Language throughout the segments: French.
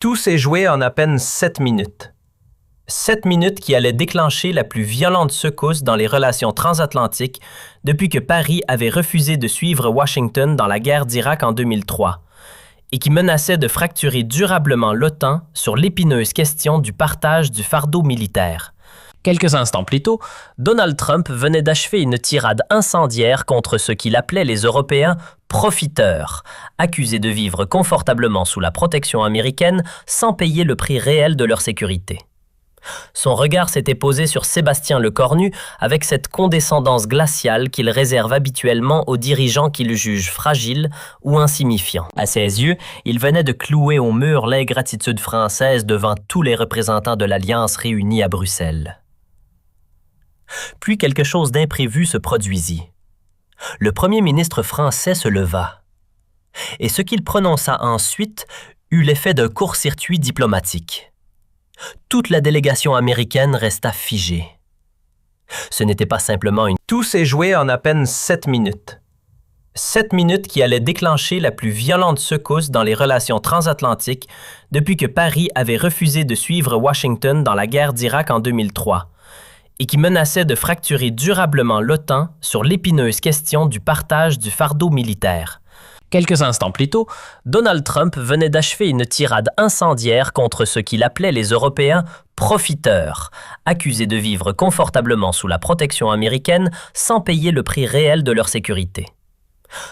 Tout s'est joué en à peine 7 minutes. 7 minutes qui allaient déclencher la plus violente secousse dans les relations transatlantiques depuis que Paris avait refusé de suivre Washington dans la guerre d'Irak en 2003 et qui menaçait de fracturer durablement l'OTAN sur l'épineuse question du partage du fardeau militaire. Quelques instants plus tôt, Donald Trump venait d'achever une tirade incendiaire contre ce qu'il appelait les Européens profiteurs, accusés de vivre confortablement sous la protection américaine sans payer le prix réel de leur sécurité. Son regard s'était posé sur Sébastien Lecornu avec cette condescendance glaciale qu'il réserve habituellement aux dirigeants qu'il juge fragiles ou insignifiants. À ses yeux, il venait de clouer au mur l'ingratitude française devant tous les représentants de l'Alliance réunis à Bruxelles. Puis quelque chose d'imprévu se produisit. Le premier ministre français se leva. Et ce qu'il prononça ensuite eut l'effet d'un court-circuit diplomatique. Toute la délégation américaine resta figée. Ce n'était pas simplement une... Tout s'est joué en à peine 7 minutes. 7 minutes qui allaient déclencher la plus violente secousse dans les relations transatlantiques depuis que Paris avait refusé de suivre Washington dans la guerre d'Irak en 2003 et qui menaçait de fracturer durablement l'OTAN sur l'épineuse question du partage du fardeau militaire. Quelques instants plus tôt, Donald Trump venait d'achever une tirade incendiaire contre ce qu'il appelait les Européens profiteurs, accusés de vivre confortablement sous la protection américaine sans payer le prix réel de leur sécurité.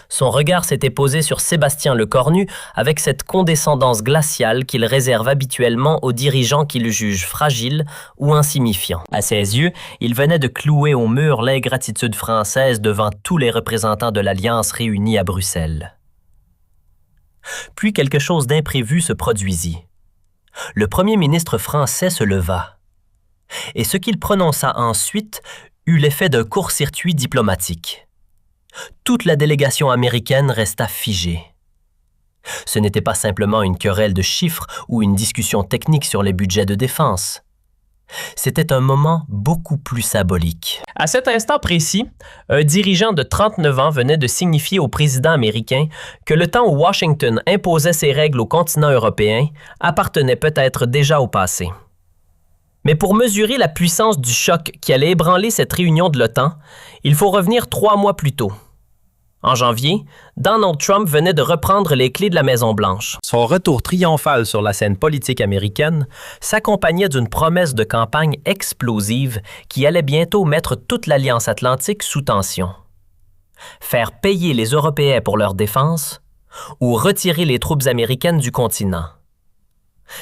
Son regard s'était posé sur Sébastien Lecornu avec cette condescendance glaciale qu'il réserve habituellement aux dirigeants qu'il juge fragiles ou insignifiants. À ses yeux, il venait de clouer au mur l'ingratitude française devant tous les représentants de l'Alliance réunis à Bruxelles. Puis quelque chose d'imprévu se produisit. Le premier ministre français se leva. Et ce qu'il prononça ensuite eut l'effet d'un court-circuit diplomatique. Toute la délégation américaine resta figée. Ce n'était pas simplement une querelle de chiffres ou une discussion technique sur les budgets de défense. C'était un moment beaucoup plus symbolique. À cet instant précis, un dirigeant de 39 ans venait de signifier au président américain que le temps où Washington imposait ses règles au continent européen appartenait peut-être déjà au passé. Mais pour mesurer la puissance du choc qui allait ébranler cette réunion de l'OTAN, il faut revenir 3 mois plus tôt. En janvier, Donald Trump venait de reprendre les clés de la Maison-Blanche. Son retour triomphal sur la scène politique américaine s'accompagnait d'une promesse de campagne explosive qui allait bientôt mettre toute l'Alliance atlantique sous tension. Faire payer les Européens pour leur défense ou retirer les troupes américaines du continent.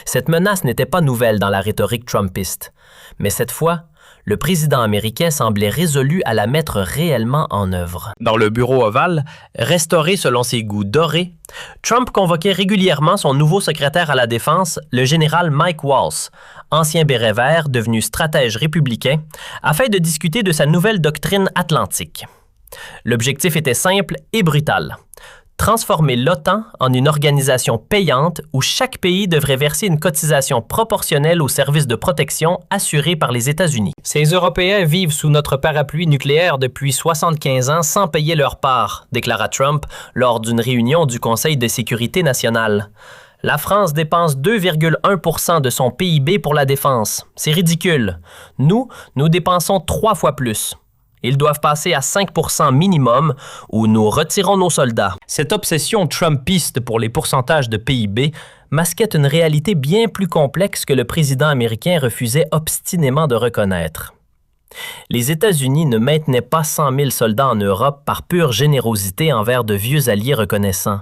Cette menace n'était pas nouvelle dans la rhétorique trumpiste, mais cette fois, le président américain semblait résolu à la mettre réellement en œuvre. Dans le bureau ovale, restauré selon ses goûts dorés, Trump convoquait régulièrement son nouveau secrétaire à la Défense, le général Mike Waltz, ancien béret vert devenu stratège républicain, afin de discuter de sa nouvelle doctrine atlantique. L'objectif était simple et brutal. Transformer l'OTAN en une organisation payante où chaque pays devrait verser une cotisation proportionnelle aux services de protection assurés par les États-Unis. Ces Européens vivent sous notre parapluie nucléaire depuis 75 ans sans payer leur part, déclara Trump lors d'une réunion du Conseil de sécurité nationale. La France dépense 2,1% de son PIB pour la défense. C'est ridicule. Nous dépensons 3 fois plus. Ils doivent passer à 5% minimum ou nous retirons nos soldats. Cette obsession trumpiste pour les pourcentages de PIB masquait une réalité bien plus complexe que le président américain refusait obstinément de reconnaître. Les États-Unis ne maintenaient pas 100 000 soldats en Europe par pure générosité envers de vieux alliés reconnaissants,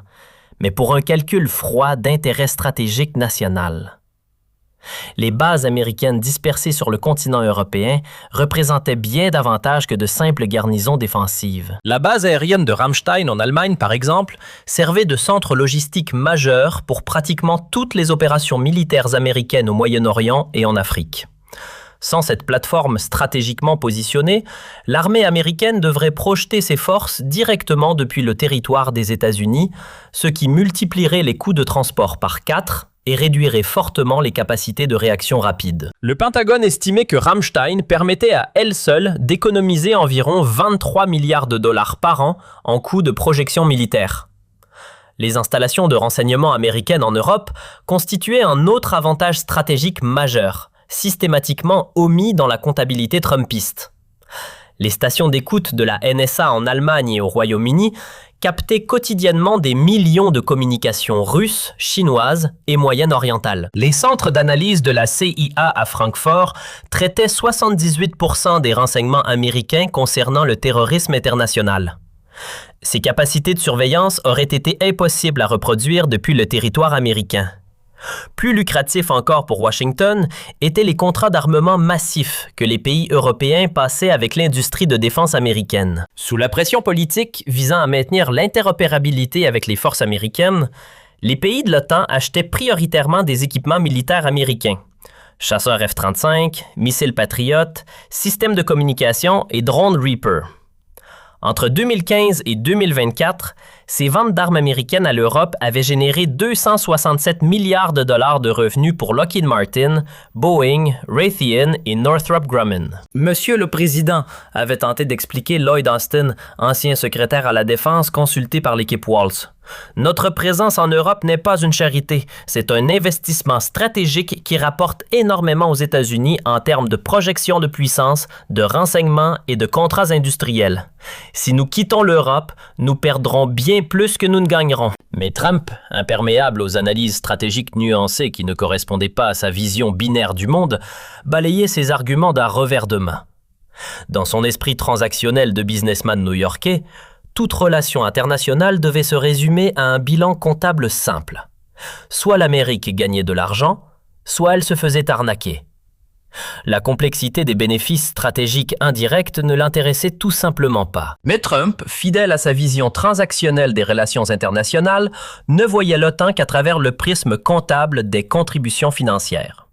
mais pour un calcul froid d'intérêt stratégique national. Les bases américaines dispersées sur le continent européen représentaient bien davantage que de simples garnisons défensives. La base aérienne de Ramstein en Allemagne, par exemple, servait de centre logistique majeur pour pratiquement toutes les opérations militaires américaines au Moyen-Orient et en Afrique. Sans cette plateforme stratégiquement positionnée, l'armée américaine devrait projeter ses forces directement depuis le territoire des États-Unis, ce qui multiplierait les coûts de transport par 4 et réduirait fortement les capacités de réaction rapide. Le Pentagone estimait que Ramstein permettait à elle seule d'économiser environ 23 milliards de dollars par an en coûts de projection militaire. Les installations de renseignement américaines en Europe constituaient un autre avantage stratégique majeur, systématiquement omis dans la comptabilité trumpiste. Les stations d'écoute de la NSA en Allemagne et au Royaume-Uni captaient quotidiennement des millions de communications russes, chinoises et moyen-orientales. Les centres d'analyse de la CIA à Francfort traitaient 78% des renseignements américains concernant le terrorisme international. Ces capacités de surveillance auraient été impossibles à reproduire depuis le territoire américain. Plus lucratifs encore pour Washington étaient les contrats d'armement massifs que les pays européens passaient avec l'industrie de défense américaine. Sous la pression politique visant à maintenir l'interopérabilité avec les forces américaines, les pays de l'OTAN achetaient prioritairement des équipements militaires américains. Chasseurs F-35, missiles Patriot, systèmes de communication et drones Reaper. Entre 2015 et 2024, ces ventes d'armes américaines à l'Europe avaient généré 267 milliards de dollars de revenus pour Lockheed Martin, Boeing, Raytheon et Northrop Grumman. Monsieur le Président, avait tenté d'expliquer Lloyd Austin, ancien secrétaire à la Défense consulté par l'équipe Waltz. Notre présence en Europe n'est pas une charité, c'est un investissement stratégique qui rapporte énormément aux États-Unis en termes de projection de puissance, de renseignements et de contrats industriels. Si nous quittons l'Europe, nous perdrons bien plus que nous ne gagnerons. Mais Trump, imperméable aux analyses stratégiques nuancées qui ne correspondaient pas à sa vision binaire du monde, balayait ses arguments d'un revers de main. Dans son esprit transactionnel de businessman new-yorkais, toute relation internationale devait se résumer à un bilan comptable simple. Soit l'Amérique gagnait de l'argent, soit elle se faisait arnaquer. La complexité des bénéfices stratégiques indirects ne l'intéressait tout simplement pas. Mais Trump, fidèle à sa vision transactionnelle des relations internationales, ne voyait l'OTAN qu'à travers le prisme comptable des contributions financières.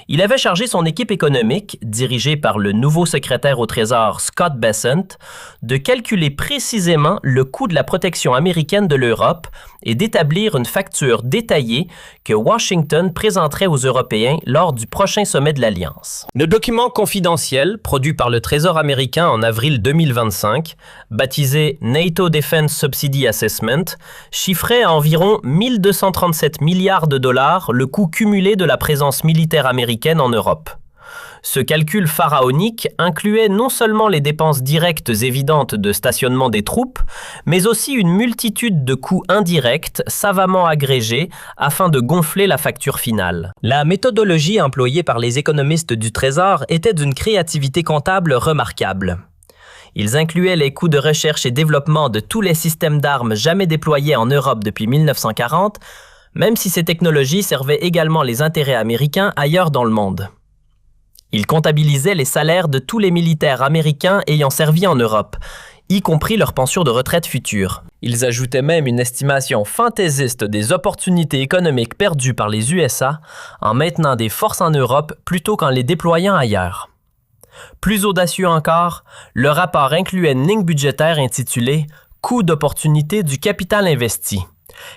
Il avait chargé son équipe économique, dirigée par le nouveau secrétaire au Trésor Scott Bessent, de calculer précisément le coût de la protection américaine de l'Europe et d'établir une facture détaillée que Washington présenterait aux Européens lors du prochain sommet de l'Alliance. Le document confidentiel, produit par le Trésor américain en avril 2025, baptisé NATO Defense Subsidy Assessment, chiffrait à environ 1237 milliards de dollars le coût cumulé de la présence militaire américaine en Europe. Ce calcul pharaonique incluait non seulement les dépenses directes évidentes de stationnement des troupes, mais aussi une multitude de coûts indirects savamment agrégés afin de gonfler la facture finale. La méthodologie employée par les économistes du Trésor était d'une créativité comptable remarquable. Ils incluaient les coûts de recherche et développement de tous les systèmes d'armes jamais déployés en Europe depuis 1940, même si ces technologies servaient également les intérêts américains ailleurs dans le monde. Ils comptabilisaient les salaires de tous les militaires américains ayant servi en Europe, y compris leurs pensions de retraite futures. Ils ajoutaient même une estimation fantaisiste des opportunités économiques perdues par les USA en maintenant des forces en Europe plutôt qu'en les déployant ailleurs. Plus audacieux encore, le rapport incluait une ligne budgétaire intitulée « Coût d'opportunité du capital investi »,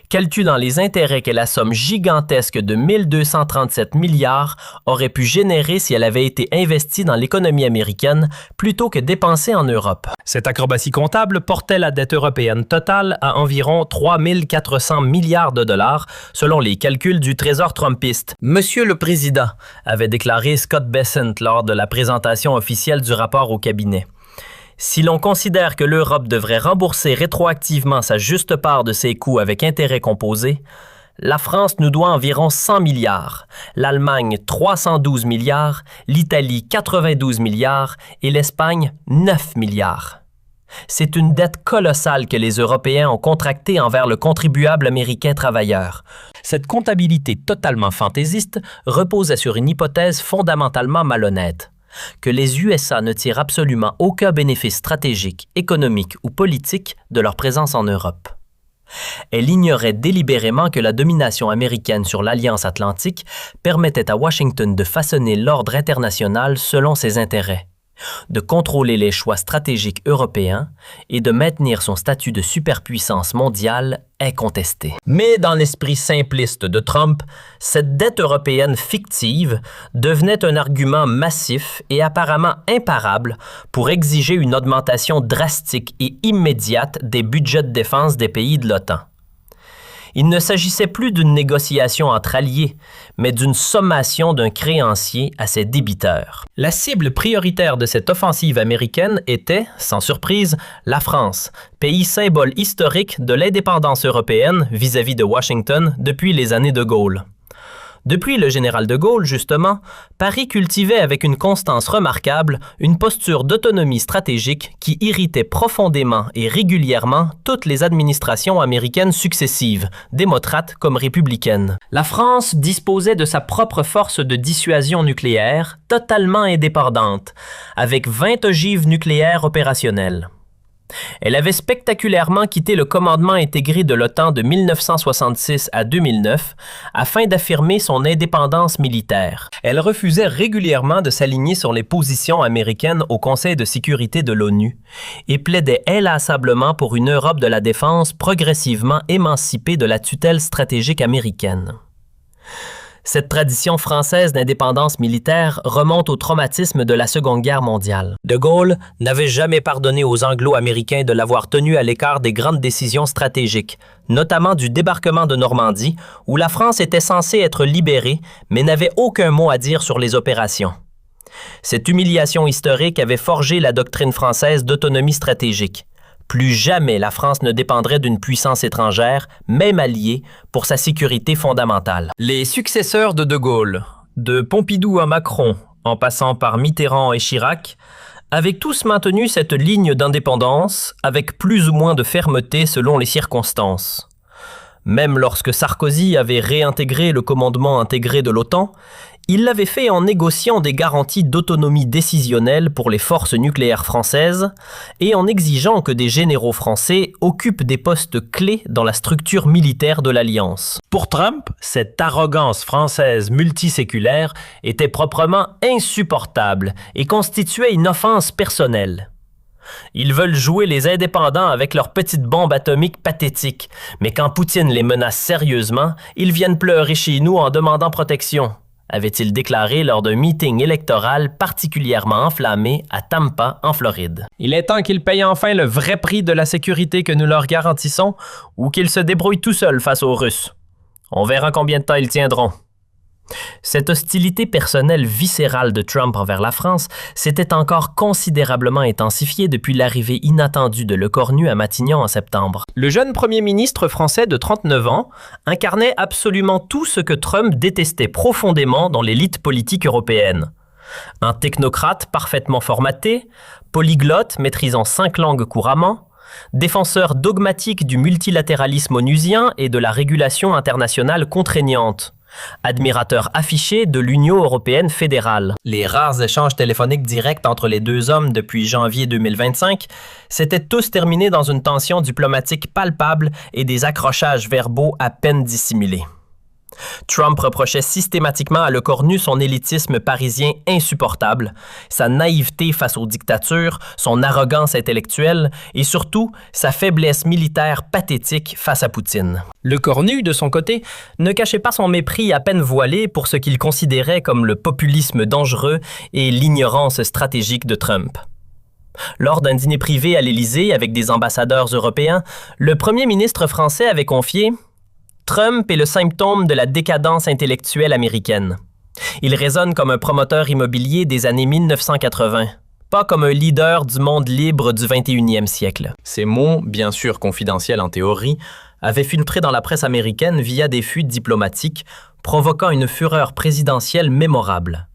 calculant les intérêts que la somme gigantesque de 1237 milliards aurait pu générer si elle avait été investie dans l'économie américaine plutôt que dépensée en Europe. Cette acrobatie comptable portait la dette européenne totale à environ 3400 milliards de dollars, selon les calculs du Trésor trumpiste. Monsieur le Président, avait déclaré Scott Bessent lors de la présentation officielle du rapport au cabinet. Si l'on considère que l'Europe devrait rembourser rétroactivement sa juste part de ses coûts avec intérêts composés, la France nous doit environ 100 milliards, l'Allemagne 312 milliards, l'Italie 92 milliards et l'Espagne 9 milliards. C'est une dette colossale que les Européens ont contractée envers le contribuable américain travailleur. Cette comptabilité totalement fantaisiste reposait sur une hypothèse fondamentalement malhonnête. Que les USA ne tirent absolument aucun bénéfice stratégique, économique ou politique de leur présence en Europe. Elle ignorait délibérément que la domination américaine sur l'Alliance atlantique permettait à Washington de façonner l'ordre international selon ses intérêts, de contrôler les choix stratégiques européens et de maintenir son statut de superpuissance mondiale incontesté. Mais dans l'esprit simpliste de Trump, cette dette européenne fictive devenait un argument massif et apparemment imparable pour exiger une augmentation drastique et immédiate des budgets de défense des pays de l'OTAN. Il ne s'agissait plus d'une négociation entre alliés, mais d'une sommation d'un créancier à ses débiteurs. La cible prioritaire de cette offensive américaine était, sans surprise, la France, pays symbole historique de l'indépendance européenne vis-à-vis de Washington depuis les années de Gaulle. Depuis le général de Gaulle, justement, Paris cultivait avec une constance remarquable une posture d'autonomie stratégique qui irritait profondément et régulièrement toutes les administrations américaines successives, démocrates comme républicaines. La France disposait de sa propre force de dissuasion nucléaire, totalement indépendante, avec 20 ogives nucléaires opérationnelles. Elle avait spectaculairement quitté le commandement intégré de l'OTAN de 1966 à 2009 afin d'affirmer son indépendance militaire. Elle refusait régulièrement de s'aligner sur les positions américaines au Conseil de sécurité de l'ONU et plaidait inlassablement pour une Europe de la défense progressivement émancipée de la tutelle stratégique américaine. Cette tradition française d'indépendance militaire remonte au traumatisme de la Seconde Guerre mondiale. De Gaulle n'avait jamais pardonné aux Anglo-Américains de l'avoir tenu à l'écart des grandes décisions stratégiques, notamment du débarquement de Normandie, où la France était censée être libérée, mais n'avait aucun mot à dire sur les opérations. Cette humiliation historique avait forgé la doctrine française d'autonomie stratégique. Plus jamais la France ne dépendrait d'une puissance étrangère, même alliée, pour sa sécurité fondamentale. Les successeurs de Gaulle, de Pompidou à Macron, en passant par Mitterrand et Chirac, avaient tous maintenu cette ligne d'indépendance, avec plus ou moins de fermeté selon les circonstances. Même lorsque Sarkozy avait réintégré le commandement intégré de l'OTAN, il l'avait fait en négociant des garanties d'autonomie décisionnelle pour les forces nucléaires françaises et en exigeant que des généraux français occupent des postes clés dans la structure militaire de l'Alliance. Pour Trump, cette arrogance française multiséculaire était proprement insupportable et constituait une offense personnelle. Ils veulent jouer les indépendants avec leurs petites bombes atomiques pathétiques, mais quand Poutine les menace sérieusement, ils viennent pleurer chez nous en demandant protection, avait-il déclaré lors d'un meeting électoral particulièrement enflammé à Tampa, en Floride. Il est temps qu'ils payent enfin le vrai prix de la sécurité que nous leur garantissons ou qu'ils se débrouillent tout seuls face aux Russes. On verra combien de temps ils tiendront. Cette hostilité personnelle viscérale de Trump envers la France s'était encore considérablement intensifiée depuis l'arrivée inattendue de Lecornu à Matignon en septembre. Le jeune premier ministre français de 39 ans incarnait absolument tout ce que Trump détestait profondément dans l'élite politique européenne. Un technocrate parfaitement formaté, polyglotte maîtrisant 5 langues couramment, défenseur dogmatique du multilatéralisme onusien et de la régulation internationale contraignante. Admirateur affiché de l'Union européenne fédérale. Les rares échanges téléphoniques directs entre les deux hommes depuis janvier 2025 s'étaient tous terminés dans une tension diplomatique palpable et des accrochages verbaux à peine dissimulés. Trump reprochait systématiquement à Lecornu son élitisme parisien insupportable, sa naïveté face aux dictatures, son arrogance intellectuelle et surtout sa faiblesse militaire pathétique face à Poutine. Lecornu, de son côté, ne cachait pas son mépris à peine voilé pour ce qu'il considérait comme le populisme dangereux et l'ignorance stratégique de Trump. Lors d'un dîner privé à l'Élysée avec des ambassadeurs européens, le premier ministre français avait confié « Trump est le symptôme de la décadence intellectuelle américaine. Il résonne comme un promoteur immobilier des années 1980, pas comme un leader du monde libre du 21e siècle. » Ces mots, bien sûr confidentiels en théorie, avaient filtré dans la presse américaine via des fuites diplomatiques, provoquant une fureur présidentielle mémorable.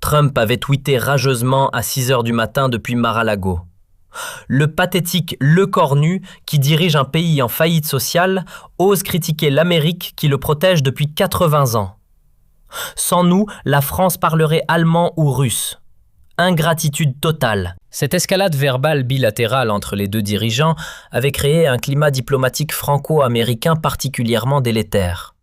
Trump avait tweeté rageusement à 6 heures du matin depuis Mar-a-Lago. Le pathétique Lecornu, qui dirige un pays en faillite sociale, ose critiquer l'Amérique qui le protège depuis 80 ans. Sans nous, la France parlerait allemand ou russe. Ingratitude totale. Cette escalade verbale bilatérale entre les deux dirigeants avait créé un climat diplomatique franco-américain particulièrement délétère.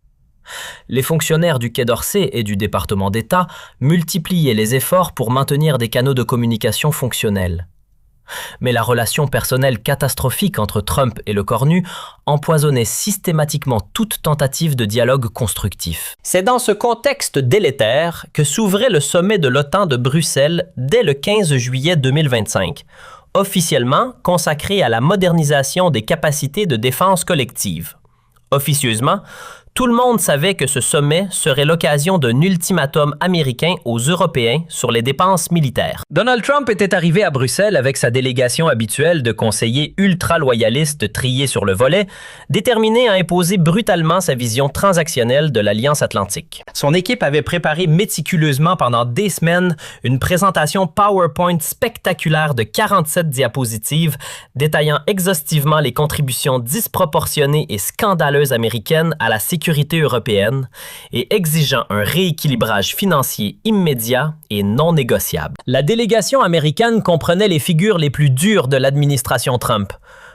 Les fonctionnaires du Quai d'Orsay et du département d'État multipliaient les efforts pour maintenir des canaux de communication fonctionnels. Mais la relation personnelle catastrophique entre Trump et Lecornu empoisonnait systématiquement toute tentative de dialogue constructif. C'est dans ce contexte délétère que s'ouvrait le sommet de l'OTAN de Bruxelles dès le 15 juillet 2025, officiellement consacré à la modernisation des capacités de défense collective. Officieusement, tout le monde savait que ce sommet serait l'occasion d'un ultimatum américain aux Européens sur les dépenses militaires. Donald Trump était arrivé à Bruxelles avec sa délégation habituelle de conseillers ultra-loyalistes triés sur le volet, déterminé à imposer brutalement sa vision transactionnelle de l'Alliance Atlantique. Son équipe avait préparé méticuleusement pendant des semaines une présentation PowerPoint spectaculaire de 47 diapositives détaillant exhaustivement les contributions disproportionnées et scandaleuses américaines à la sécurité européenne et exigeant un rééquilibrage financier immédiat et non négociable. La délégation américaine comprenait les figures les plus dures de l'administration Trump.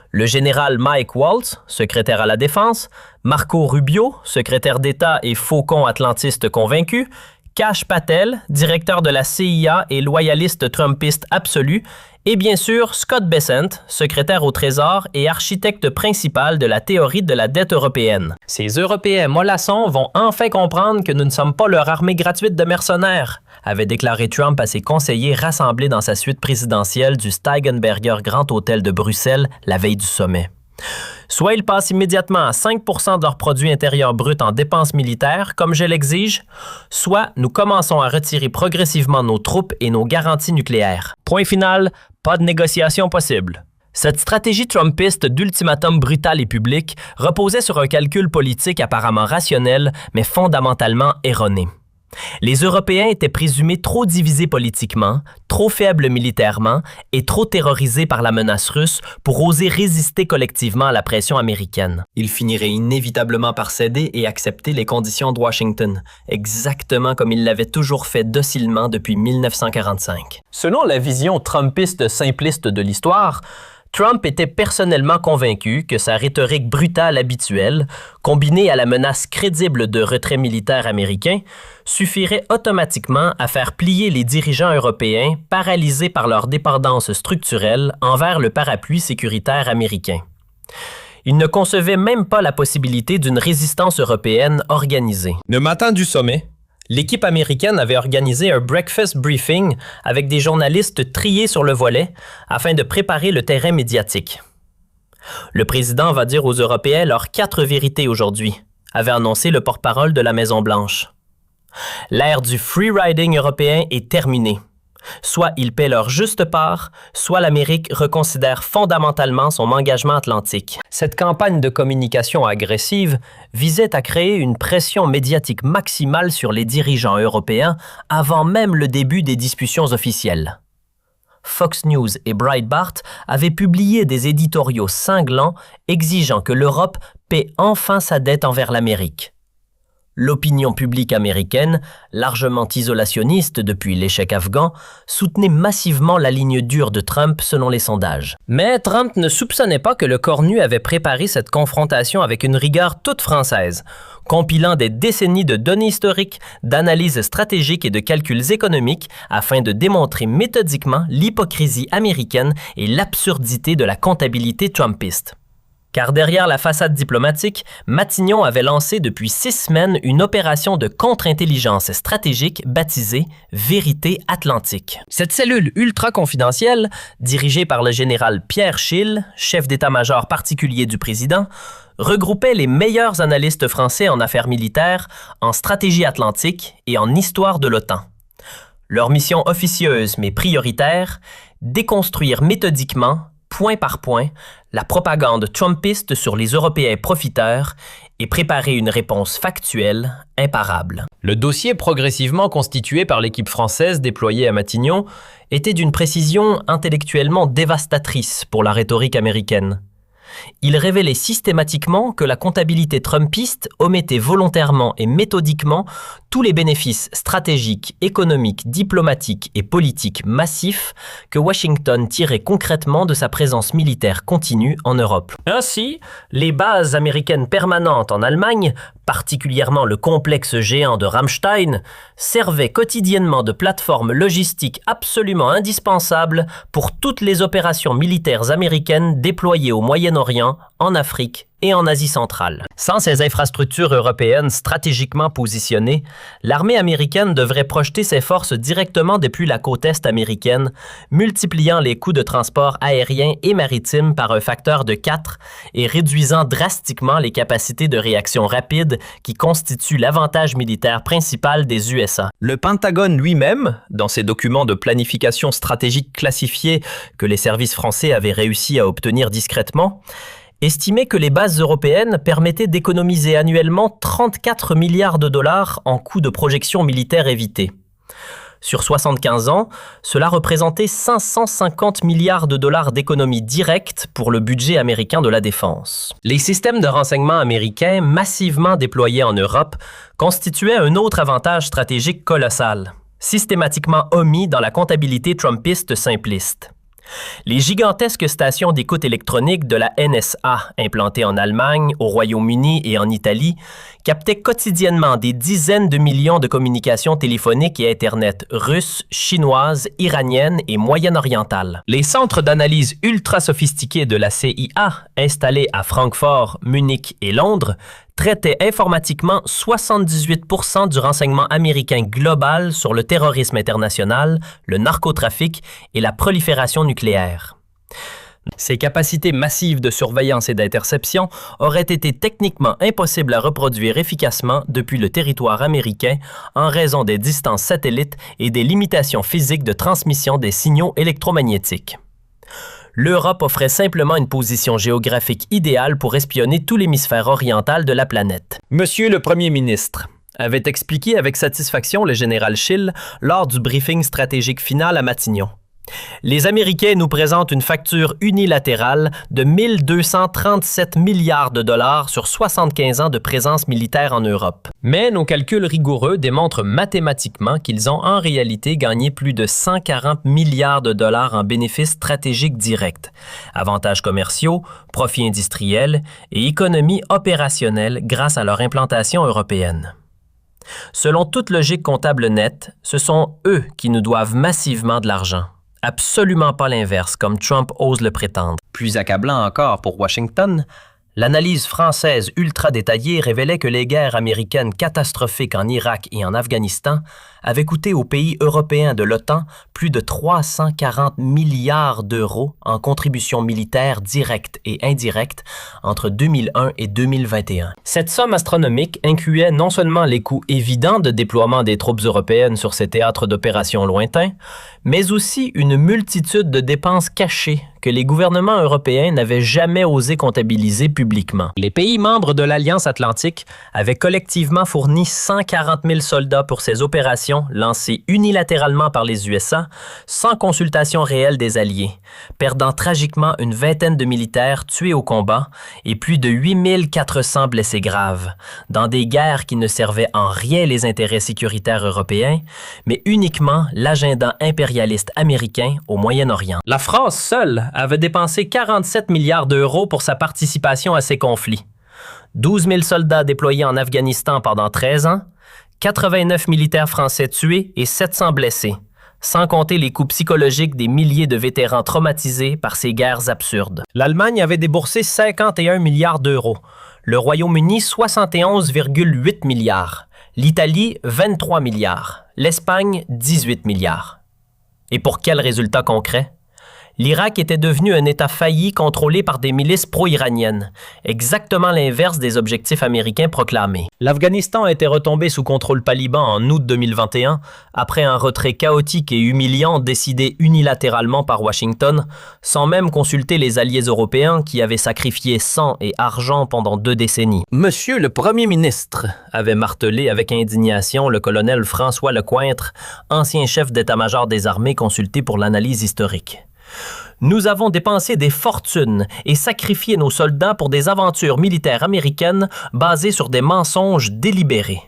Le général Mike Waltz, secrétaire à la Défense, Marco Rubio, secrétaire d'État et faucon atlantiste convaincu, Kash Patel, directeur de la CIA et loyaliste trumpiste absolu, et bien sûr Scott Bessent, secrétaire au Trésor et architecte principal de la théorie de la dette européenne. Ces Européens mollassons vont enfin comprendre que nous ne sommes pas leur armée gratuite de mercenaires, avait déclaré Trump à ses conseillers rassemblés dans sa suite présidentielle du Steigenberger Grand Hôtel de Bruxelles la veille du sommet. Soit ils passent immédiatement à 5 % de leur produit intérieur brut en dépenses militaires, comme je l'exige, soit nous commençons à retirer progressivement nos troupes et nos garanties nucléaires. Point final, pas de négociation possible. Cette stratégie trumpiste d'ultimatum brutal et public reposait sur un calcul politique apparemment rationnel, mais fondamentalement erroné. Les Européens étaient présumés trop divisés politiquement, trop faibles militairement et trop terrorisés par la menace russe pour oser résister collectivement à la pression américaine. Ils finiraient inévitablement par céder et accepter les conditions de Washington, exactement comme ils l'avaient toujours fait docilement depuis 1945. Selon la vision trumpiste simpliste de l'histoire, Trump était personnellement convaincu que sa rhétorique brutale habituelle, combinée à la menace crédible de retrait militaire américain, suffirait automatiquement à faire plier les dirigeants européens paralysés par leur dépendance structurelle envers le parapluie sécuritaire américain. Il ne concevait même pas la possibilité d'une résistance européenne organisée. Le matin du sommet, l'équipe américaine avait organisé un breakfast briefing avec des journalistes triés sur le volet afin de préparer le terrain médiatique. Le président va dire aux Européens leurs 4 vérités aujourd'hui, avait annoncé le porte-parole de la Maison-Blanche. L'ère du free riding européen est terminée. Soit ils paient leur juste part, soit l'Amérique reconsidère fondamentalement son engagement atlantique. Cette campagne de communication agressive visait à créer une pression médiatique maximale sur les dirigeants européens avant même le début des discussions officielles. Fox News et Breitbart avaient publié des éditoriaux cinglants exigeant que l'Europe paie enfin sa dette envers l'Amérique. L'opinion publique américaine, largement isolationniste depuis l'échec afghan, soutenait massivement la ligne dure de Trump selon les sondages. Mais Trump ne soupçonnait pas que le cornu avait préparé cette confrontation avec une rigueur toute française, compilant des décennies de données historiques, d'analyses stratégiques et de calculs économiques afin de démontrer méthodiquement l'hypocrisie américaine et l'absurdité de la comptabilité trumpiste. Car derrière la façade diplomatique, Matignon avait lancé depuis 6 semaines une opération de contre-intelligence stratégique baptisée Vérité Atlantique. Cette cellule ultra-confidentielle, dirigée par le général Pierre Schill, chef d'état-major particulier du président, regroupait les meilleurs analystes français en affaires militaires, en stratégie atlantique et en histoire de l'OTAN. Leur mission officieuse mais prioritaire, déconstruire méthodiquement, point par point, la propagande trumpiste sur les Européens profiteurs et préparer une réponse factuelle, imparable. Le dossier progressivement constitué par l'équipe française déployée à Matignon était d'une précision intellectuellement dévastatrice pour la rhétorique américaine. Il révélait systématiquement que la comptabilité trumpiste omettait volontairement et méthodiquement tous les bénéfices stratégiques, économiques, diplomatiques et politiques massifs que Washington tirait concrètement de sa présence militaire continue en Europe. Ainsi, les bases américaines permanentes en Allemagne, particulièrement le complexe géant de Ramstein, servaient quotidiennement de plateforme logistique absolument indispensable pour toutes les opérations militaires américaines déployées au Moyen-Orient en Afrique et en Asie centrale. Sans ces infrastructures européennes stratégiquement positionnées, l'armée américaine devrait projeter ses forces directement depuis la côte est américaine, multipliant les coûts de transport aérien et maritime par un facteur de 4 et réduisant drastiquement les capacités de réaction rapide qui constituent l'avantage militaire principal des USA. Le Pentagone lui-même, dans ses documents de planification stratégique classifiés que les services français avaient réussi à obtenir discrètement, estimait que les bases européennes permettaient d'économiser annuellement 34 milliards de dollars en coûts de projection militaire évités. Sur 75 ans, cela représentait 550 milliards de dollars d'économies directes pour le budget américain de la défense. Les systèmes de renseignement américains massivement déployés en Europe constituaient un autre avantage stratégique colossal, systématiquement omis dans la comptabilité trumpiste simpliste. Les gigantesques stations d'écoute électronique de la NSA, implantées en Allemagne, au Royaume-Uni et en Italie, captaient quotidiennement des dizaines de millions de communications téléphoniques et Internet russes, chinoises, iraniennes et moyen-orientales. Les centres d'analyse ultra sophistiqués de la CIA, installés à Francfort, Munich et Londres, traitaient informatiquement 78% du renseignement américain global sur le terrorisme international, le narcotrafic et la prolifération nucléaire. Ces capacités massives de surveillance et d'interception auraient été techniquement impossibles à reproduire efficacement depuis le territoire américain en raison des distances satellites et des limitations physiques de transmission des signaux électromagnétiques. L'Europe offrait simplement une position géographique idéale pour espionner tout l'hémisphère oriental de la planète. Monsieur le Premier ministre, avait expliqué avec satisfaction le général Schill lors du briefing stratégique final à Matignon. Les Américains nous présentent une facture unilatérale de 1237 milliards de dollars sur 75 ans de présence militaire en Europe. Mais nos calculs rigoureux démontrent mathématiquement qu'ils ont en réalité gagné plus de 140 milliards de dollars en bénéfices stratégiques directs, avantages commerciaux, profits industriels et économies opérationnelles grâce à leur implantation européenne. Selon toute logique comptable nette, ce sont eux qui nous doivent massivement de l'argent. Absolument pas l'inverse, comme Trump ose le prétendre. Plus accablant encore pour Washington, l'analyse française ultra détaillée révélait que les guerres américaines catastrophiques en Irak et en Afghanistan avaient coûté aux pays européens de l'OTAN plus de 340 milliards d'euros en contributions militaires directes et indirectes entre 2001 et 2021. Cette somme astronomique incluait non seulement les coûts évidents de déploiement des troupes européennes sur ces théâtres d'opérations lointains, mais aussi une multitude de dépenses cachées que les gouvernements européens n'avaient jamais osé comptabiliser publiquement. Les pays membres de l'Alliance Atlantique avaient collectivement fourni 140 000 soldats pour ces opérations lancées unilatéralement par les USA, sans consultation réelle des Alliés, perdant tragiquement une vingtaine de militaires tués au combat et plus de 8 400 blessés graves, dans des guerres qui ne servaient en rien les intérêts sécuritaires européens, mais uniquement l'agenda impérialiste américain au Moyen-Orient. La France seule avait dépensé 47 milliards d'euros pour sa participation à ces conflits. 12 000 soldats déployés en Afghanistan pendant 13 ans, 89 militaires français tués et 700 blessés, sans compter les coûts psychologiques des milliers de vétérans traumatisés par ces guerres absurdes. L'Allemagne avait déboursé 51 milliards d'euros, le Royaume-Uni 71,8 milliards, l'Italie 23 milliards, l'Espagne 18 milliards. Et pour quel résultat concret? L'Irak était devenu un État failli contrôlé par des milices pro-iraniennes, exactement l'inverse des objectifs américains proclamés. L'Afghanistan était retombé sous contrôle taliban en août 2021, après un retrait chaotique et humiliant décidé unilatéralement par Washington, sans même consulter les alliés européens qui avaient sacrifié sang et argent pendant 2 décennies. Monsieur le Premier ministre, avait martelé avec indignation le colonel François Lecointre, ancien chef d'état-major des armées consulté pour l'analyse historique. Nous avons dépensé des fortunes et sacrifié nos soldats pour des aventures militaires américaines basées sur des mensonges délibérés.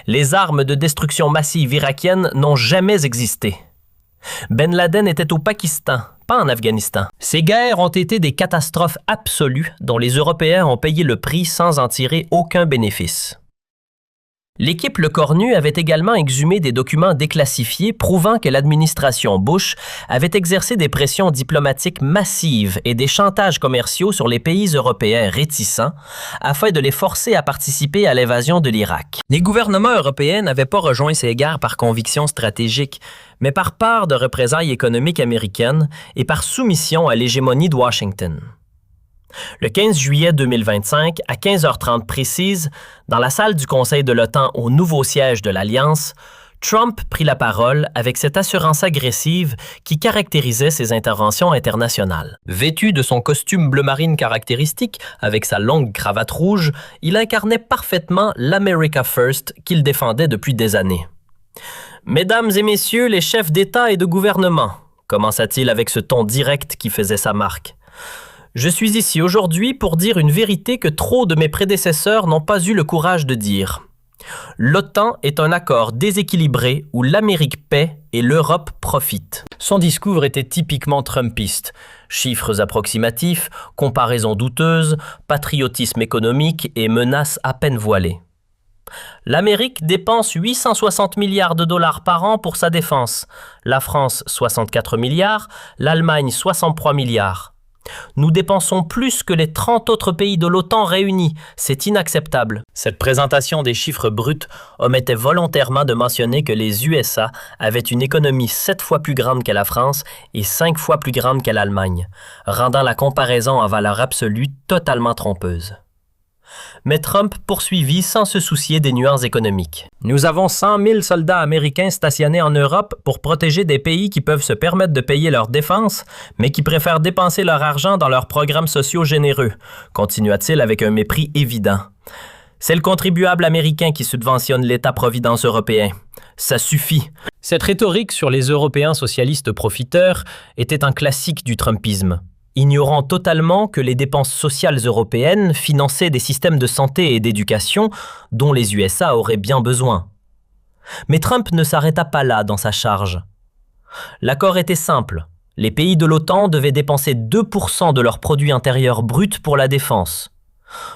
Les armes de destruction massive irakiennes n'ont jamais existé. Ben Laden était au Pakistan, pas en Afghanistan. Ces guerres ont été des catastrophes absolues dont les Européens ont payé le prix sans en tirer aucun bénéfice. L'équipe Le Cornu avait également exhumé des documents déclassifiés prouvant que l'administration Bush avait exercé des pressions diplomatiques massives et des chantages commerciaux sur les pays européens réticents afin de les forcer à participer à l'évasion de l'Irak. Les gouvernements européens n'avaient pas rejoint ces guerres par conviction stratégique, mais par peur de représailles économiques américaines et par soumission à l'hégémonie de Washington. Le 15 juillet 2025, à 15h30 précise, dans la salle du Conseil de l'OTAN au nouveau siège de l'Alliance, Trump prit la parole avec cette assurance agressive qui caractérisait ses interventions internationales. Vêtu de son costume bleu marine caractéristique, avec sa longue cravate rouge, il incarnait parfaitement l'America First qu'il défendait depuis des années. « Mesdames et messieurs les chefs d'État et de gouvernement », commença-t-il avec ce ton direct qui faisait sa marque. Je suis ici aujourd'hui pour dire une vérité que trop de mes prédécesseurs n'ont pas eu le courage de dire. L'OTAN est un accord déséquilibré où l'Amérique paie et l'Europe profite. Son discours était typiquement trumpiste. Chiffres approximatifs, comparaisons douteuses, patriotisme économique et menaces à peine voilées. L'Amérique dépense 860 milliards de dollars par an pour sa défense. La France, 64 milliards, l'Allemagne, 63 milliards. Nous dépensons plus que les 30 autres pays de l'OTAN réunis. C'est inacceptable. Cette présentation des chiffres bruts omettait volontairement de mentionner que les USA avaient une économie 7 fois plus grande que la France et 5 fois plus grande que l'Allemagne, rendant la comparaison en valeur absolue totalement trompeuse. Mais Trump poursuivit sans se soucier des nuances économiques. Nous avons 100 000 soldats américains stationnés en Europe pour protéger des pays qui peuvent se permettre de payer leur défense, mais qui préfèrent dépenser leur argent dans leurs programmes sociaux généreux, continua-t-il avec un mépris évident. C'est le contribuable américain qui subventionne l'État-providence européen. Ça suffit. Cette rhétorique sur les Européens socialistes profiteurs était un classique du Trumpisme. Ignorant totalement que les dépenses sociales européennes finançaient des systèmes de santé et d'éducation dont les USA auraient bien besoin. Mais Trump ne s'arrêta pas là dans sa charge. L'accord était simple. Les pays de l'OTAN devaient dépenser 2% de leur produit intérieur brut pour la défense.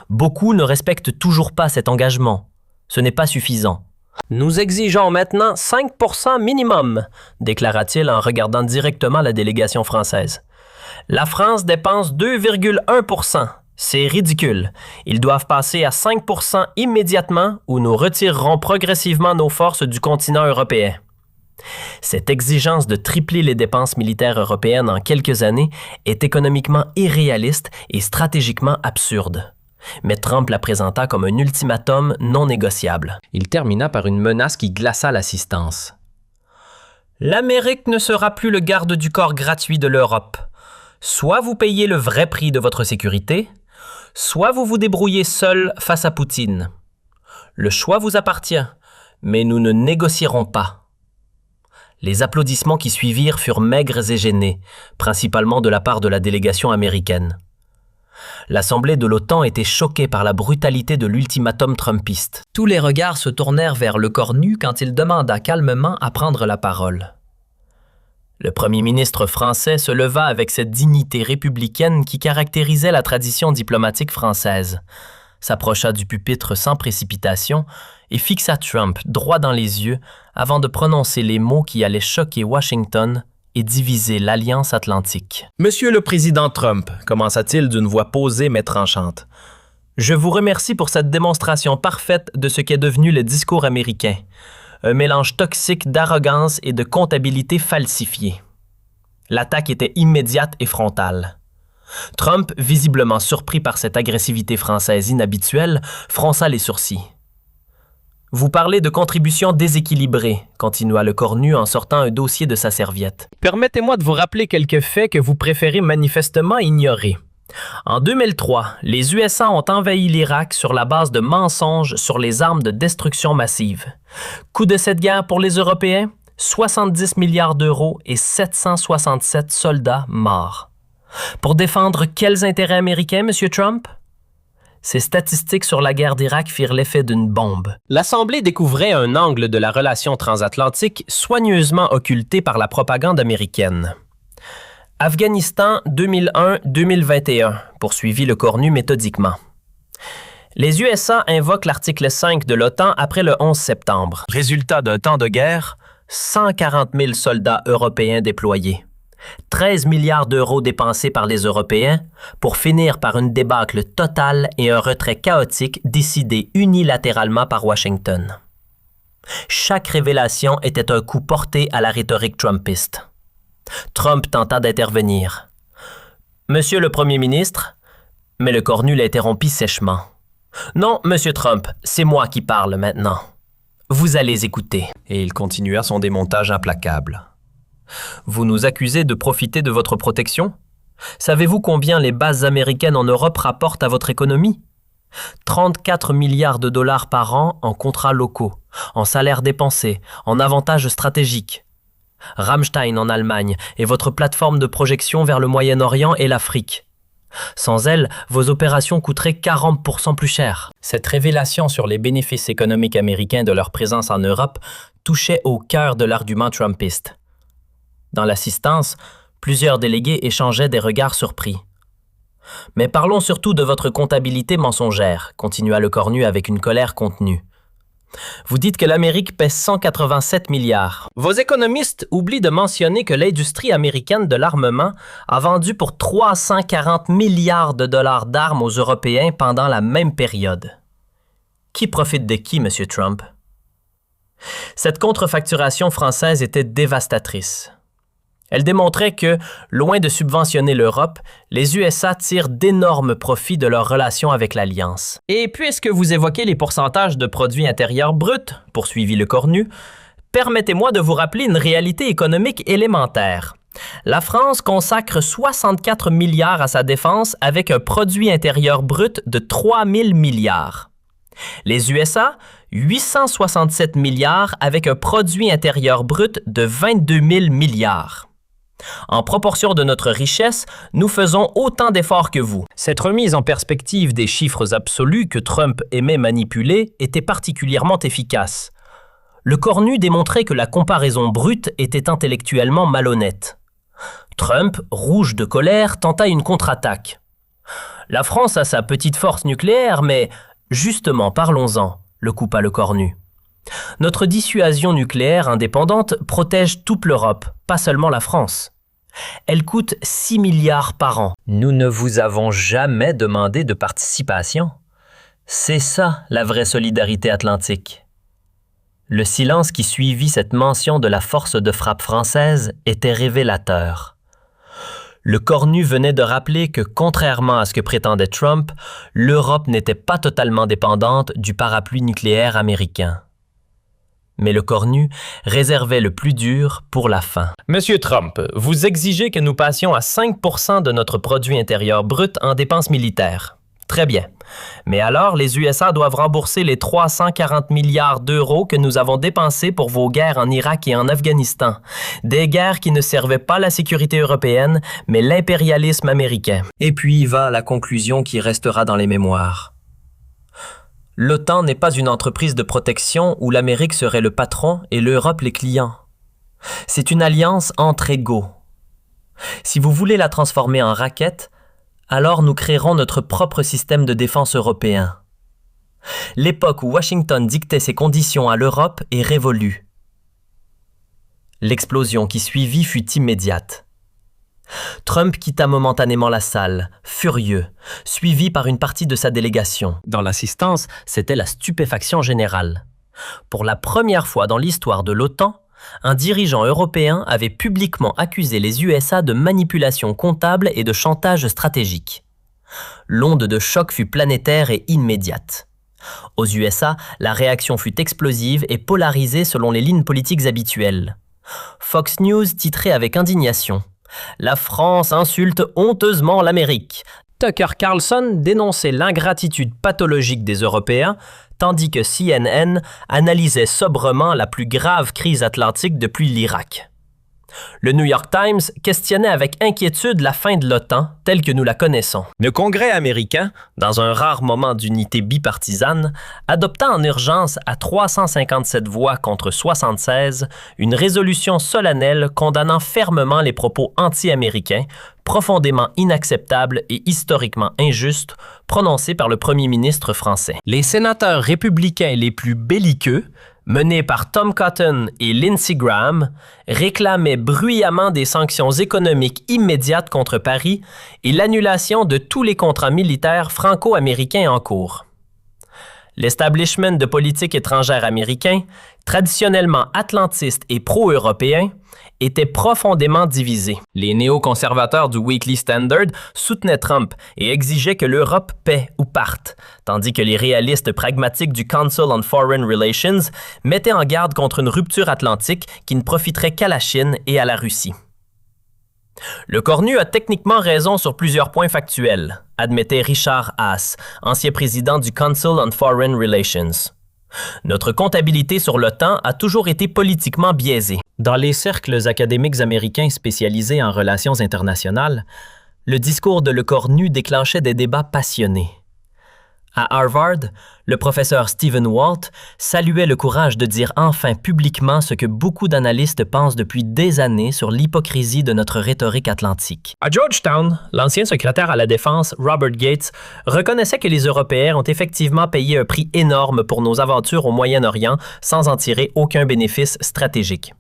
Beaucoup ne respectent toujours pas cet engagement. Ce n'est pas suffisant. Nous exigeons maintenant 5% minimum, déclara-t-il en regardant directement la délégation française. La France dépense 2,1%. C'est ridicule. Ils doivent passer à 5% immédiatement ou nous retirerons progressivement nos forces du continent européen. Cette exigence de tripler les dépenses militaires européennes en quelques années est économiquement irréaliste et stratégiquement absurde. Mais Trump la présenta comme un ultimatum non négociable. Il termina par une menace qui glaça l'assistance. « L'Amérique ne sera plus le garde du corps gratuit de l'Europe. Soit vous payez le vrai prix de votre sécurité, soit vous vous débrouillez seul face à Poutine. Le choix vous appartient, mais nous ne négocierons pas. » Les applaudissements qui suivirent furent maigres et gênés, principalement de la part de la délégation américaine. L'Assemblée de l'OTAN était choquée par la brutalité de l'ultimatum trumpiste. Tous les regards se tournèrent vers Le Cornu quand il demanda calmement à prendre la parole. Le premier ministre français se leva avec cette dignité républicaine qui caractérisait la tradition diplomatique française, s'approcha du pupitre sans précipitation et fixa Trump droit dans les yeux avant de prononcer les mots qui allaient choquer Washington et diviser l'Alliance atlantique. « Monsieur le Président Trump », commença-t-il d'une voix posée mais tranchante, « je vous remercie pour cette démonstration parfaite de ce qu'est devenu le discours américain. Un mélange toxique d'arrogance et de comptabilité falsifiée. L'attaque était immédiate et frontale. Trump, visiblement surpris par cette agressivité française inhabituelle, fronça les sourcils. « Vous parlez de contributions déséquilibrées, continua Le Cornu en sortant un dossier de sa serviette. Permettez-moi de vous rappeler quelques faits que vous préférez manifestement ignorer. En 2003, les USA ont envahi l'Irak sur la base de mensonges sur les armes de destruction massive. Coût de cette guerre pour les Européens, 70 milliards d'euros et 767 soldats morts. Pour défendre quels intérêts américains, M. Trump? Ces statistiques sur la guerre d'Irak firent l'effet d'une bombe. L'Assemblée découvrait un angle de la relation transatlantique soigneusement occulté par la propagande américaine. Afghanistan 2001-2021, poursuivit Le Cornu méthodiquement. Les USA invoquent l'article 5 de l'OTAN après le 11 septembre. Résultat d'un temps de guerre, 140 000 soldats européens déployés. 13 milliards d'euros dépensés par les Européens pour finir par une débâcle totale et un retrait chaotique décidé unilatéralement par Washington. Chaque révélation était un coup porté à la rhétorique trumpiste. Trump tenta d'intervenir. « Monsieur le Premier ministre », mais le cornu l'interrompit sèchement. « Non, Monsieur Trump, c'est moi qui parle maintenant. Vous allez écouter. » Et il continua son démontage implacable. « Vous nous accusez de profiter de votre protection? Savez-vous combien les bases américaines en Europe rapportent à votre économie? 34 milliards de dollars par an en contrats locaux, en salaires dépensés, en avantages stratégiques. Rammstein en Allemagne et votre plateforme de projection vers le Moyen-Orient et l'Afrique. Sans elle, vos opérations coûteraient 40% plus cher. » Cette révélation sur les bénéfices économiques américains de leur présence en Europe touchait au cœur de l'argument trumpiste. Dans l'assistance, plusieurs délégués échangeaient des regards surpris. « Mais parlons surtout de votre comptabilité mensongère, » continua le cornu avec une colère contenue. « Vous dites que l'Amérique pèse 187 milliards. Vos économistes oublient de mentionner que l'industrie américaine de l'armement a vendu pour 340 milliards de dollars d'armes aux Européens pendant la même période. Qui profite de qui, M. Trump? » Cette contrefacturation française était dévastatrice. Elle démontrait que, loin de subventionner l'Europe, les USA tirent d'énormes profits de leur relation avec l'Alliance. « Et puisque vous évoquez les pourcentages de produits intérieurs bruts, poursuivit le cornu, permettez-moi de vous rappeler une réalité économique élémentaire. La France consacre 64 milliards à sa défense avec un produit intérieur brut de 3 000 milliards. Les USA, 867 milliards avec un produit intérieur brut de 22 000 milliards. En proportion de notre richesse, nous faisons autant d'efforts que vous. » Cette remise en perspective des chiffres absolus que Trump aimait manipuler était particulièrement efficace. Le cornu démontrait que la comparaison brute était intellectuellement malhonnête. Trump, rouge de colère, tenta une contre-attaque. « La France a sa petite force nucléaire, mais justement, parlons-en, » le coupa le cornu. « Notre dissuasion nucléaire indépendante protège toute l'Europe, pas seulement la France. Elle coûte 6 milliards par an. Nous ne vous avons jamais demandé de participation. C'est ça, la vraie solidarité atlantique. » Le silence qui suivit cette mention de la force de frappe française était révélateur. Le cornu venait de rappeler que, contrairement à ce que prétendait Trump, l'Europe n'était pas totalement dépendante du parapluie nucléaire américain. Mais le cornu réservait le plus dur pour la fin. « Monsieur Trump, vous exigez que nous passions à 5% de notre produit intérieur brut en dépenses militaires. Très bien. Mais alors, les USA doivent rembourser les 340 milliards d'euros que nous avons dépensés pour vos guerres en Irak et en Afghanistan. Des guerres qui ne servaient pas la sécurité européenne, mais l'impérialisme américain. » Et puis va la conclusion qui restera dans les mémoires. L'OTAN n'est pas une entreprise de protection où l'Amérique serait le patron et l'Europe les clients. C'est une alliance entre égaux. Si vous voulez la transformer en raquette, alors nous créerons notre propre système de défense européen. L'époque où Washington dictait ses conditions à l'Europe est révolue. L'explosion qui suivit fut immédiate. Trump quitta momentanément la salle, furieux, suivi par une partie de sa délégation. Dans l'assistance, c'était la stupéfaction générale. Pour la première fois dans l'histoire de l'OTAN, un dirigeant européen avait publiquement accusé les USA de manipulation comptable et de chantage stratégique. L'onde de choc fut planétaire et immédiate. Aux USA, la réaction fut explosive et polarisée selon les lignes politiques habituelles. Fox News titrait avec indignation « La France insulte honteusement l'Amérique ». Tucker Carlson dénonçait l'ingratitude pathologique des Européens, tandis que CNN analysait sobrement la plus grave crise atlantique depuis l'Irak. Le New York Times questionnait avec inquiétude la fin de l'OTAN telle que nous la connaissons. Le Congrès américain, dans un rare moment d'unité bipartisane, adopta en urgence à 357 voix contre 76 une résolution solennelle condamnant fermement les propos anti-américains, profondément inacceptable et historiquement injuste prononcée par le premier ministre français. Les sénateurs républicains les plus belliqueux, menés par Tom Cotton et Lindsey Graham, réclamaient bruyamment des sanctions économiques immédiates contre Paris et l'annulation de tous les contrats militaires franco-américains en cours. L'establishment de politique étrangère américain, traditionnellement atlantiste et pro-européen, était profondément divisé. Les néoconservateurs du Weekly Standard soutenaient Trump et exigeaient que l'Europe paie ou parte, tandis que les réalistes pragmatiques du Council on Foreign Relations mettaient en garde contre une rupture atlantique qui ne profiterait qu'à la Chine et à la Russie. Le Cornu a techniquement raison sur plusieurs points factuels, admettait Richard Haas, ancien président du Council on Foreign Relations. Notre comptabilité sur l'OTAN a toujours été politiquement biaisée. Dans les cercles académiques américains spécialisés en relations internationales, le discours de Le Cornu déclenchait des débats passionnés. À Harvard, le professeur Stephen Walt saluait le courage de dire enfin publiquement ce que beaucoup d'analystes pensent depuis des années sur l'hypocrisie de notre rhétorique atlantique. À Georgetown, l'ancien secrétaire à la Défense, Robert Gates, reconnaissait que les Européens ont effectivement payé un prix énorme pour nos aventures au Moyen-Orient sans en tirer aucun bénéfice stratégique.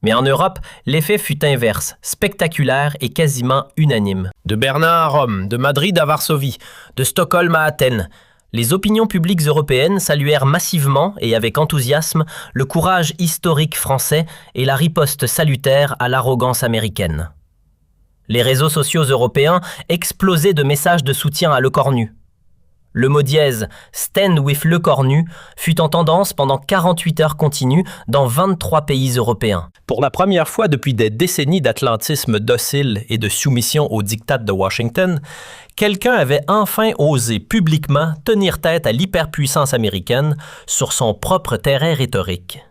Mais en Europe, l'effet fut inverse, spectaculaire et quasiment unanime. De Berlin à Rome, de Madrid à Varsovie, de Stockholm à Athènes, les opinions publiques européennes saluèrent massivement et avec enthousiasme le courage historique français et la riposte salutaire à l'arrogance américaine. Les réseaux sociaux européens explosaient de messages de soutien à Le Cornu. Le mot dièse « Stand with Le Cornu » fut en tendance pendant 48 heures continues dans 23 pays européens. Pour la première fois depuis des décennies d'atlantisme docile et de soumission aux diktats de Washington, quelqu'un avait enfin osé publiquement tenir tête à l'hyperpuissance américaine sur son propre terrain rhétorique.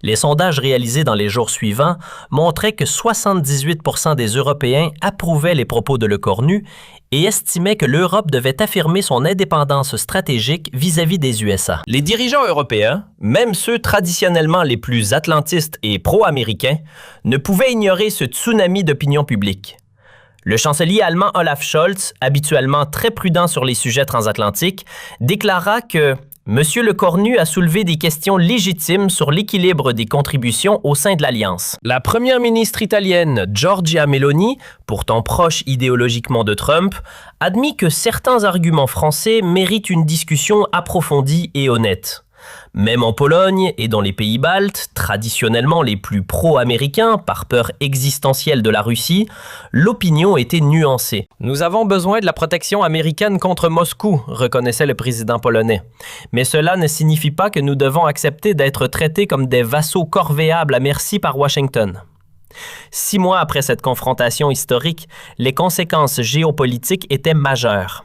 Les sondages réalisés dans les jours suivants montraient que 78% des Européens approuvaient les propos de Le Cornu et estimaient que l'Europe devait affirmer son indépendance stratégique vis-à-vis des USA. Les dirigeants européens, même ceux traditionnellement les plus atlantistes et pro-américains, ne pouvaient ignorer ce tsunami d'opinion publique. Le chancelier allemand Olaf Scholz, habituellement très prudent sur les sujets transatlantiques, déclara que Monsieur Le Cornu a soulevé des questions légitimes sur l'équilibre des contributions au sein de l'Alliance. La première ministre italienne, Giorgia Meloni, pourtant proche idéologiquement de Trump, admit que certains arguments français méritent une discussion approfondie et honnête. Même en Pologne et dans les pays baltes, traditionnellement les plus pro-américains par peur existentielle de la Russie, l'opinion était nuancée. « Nous avons besoin de la protection américaine contre Moscou », reconnaissait le président polonais. Mais cela ne signifie pas que nous devons accepter d'être traités comme des vassaux corvéables à merci par Washington. 6 mois après cette confrontation historique, les conséquences géopolitiques étaient majeures.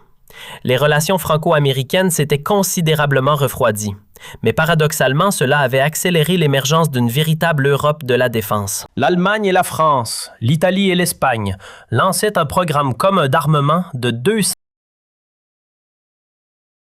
Les relations franco-américaines s'étaient considérablement refroidies. Mais paradoxalement, cela avait accéléré l'émergence d'une véritable Europe de la défense. L'Allemagne et la France, l'Italie et l'Espagne lançaient un programme commun d'armement de 200